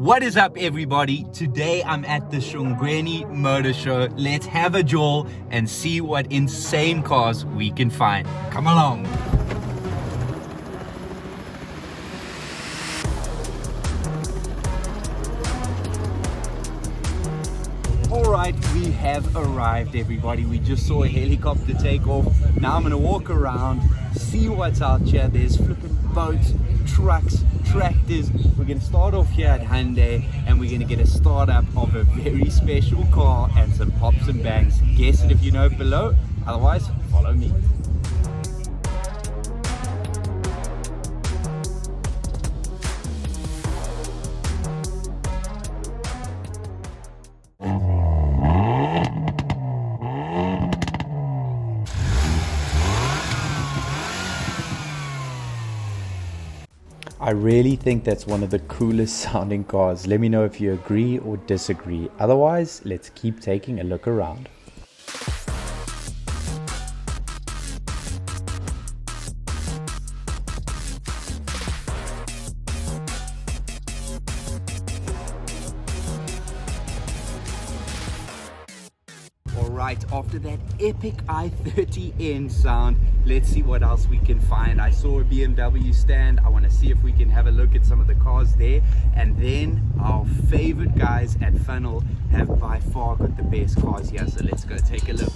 What is up, everybody? Today I'm at the Shongweni Motor Show. Let's have a jaw and see what insane cars we can find. Come along. Alright, we have arrived, everybody. We just saw a helicopter take off. Now I'm gonna walk around, see what's out here. There's flipping boats, trucks, tractors. We're gonna start off here at Hyundai and we're gonna get a startup of a very special car and some pops and bangs. Guess it if you know below. Otherwise, follow me. I really think that's one of the coolest sounding cars. Let me know if you agree or disagree. Otherwise, let's keep taking a look around. Alright, after that epic i30N sound, let's see what else we can find. I saw a BMW stand. I want to see if we can have a look at some of the cars there. And then our favorite guys at Funnel have by far got the best cars here. So let's go take a look.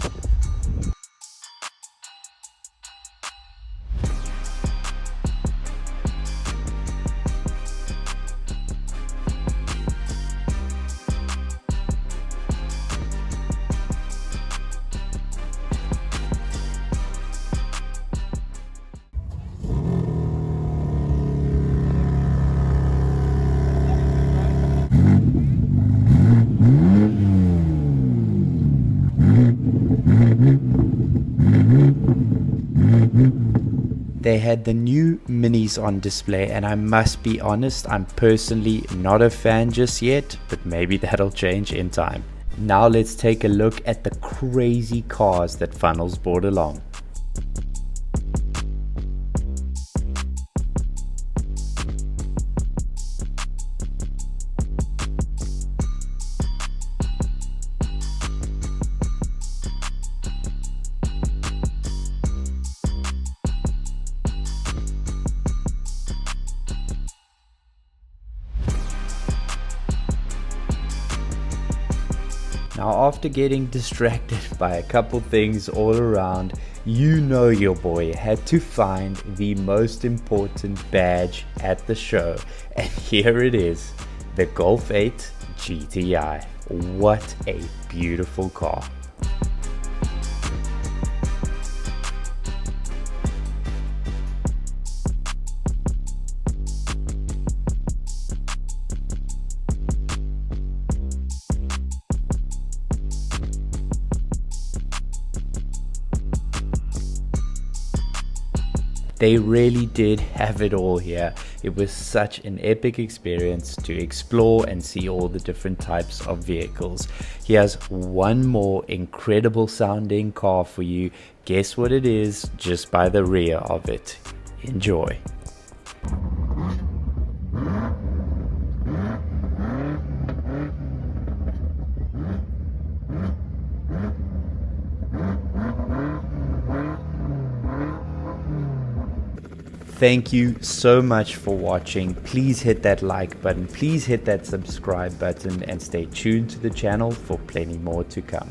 They had the new Minis on display, and I must be honest, I'm personally not a fan just yet, but maybe that'll change in time. Now let's take a look at the crazy cars that Funnel's brought along. Now, after getting distracted by a couple things all around, you know your boy had to find the most important badge at the show. And here it is, the Golf 8 GTI. What a beautiful car. They really did have it all here. It was such an epic experience to explore and see all the different types of vehicles. Here's one more incredible sounding car for you. Guess what it is just by the rear of it. Enjoy. Thank you so much for watching. Please hit that like button, please hit that subscribe button, and stay tuned to the channel for plenty more to come.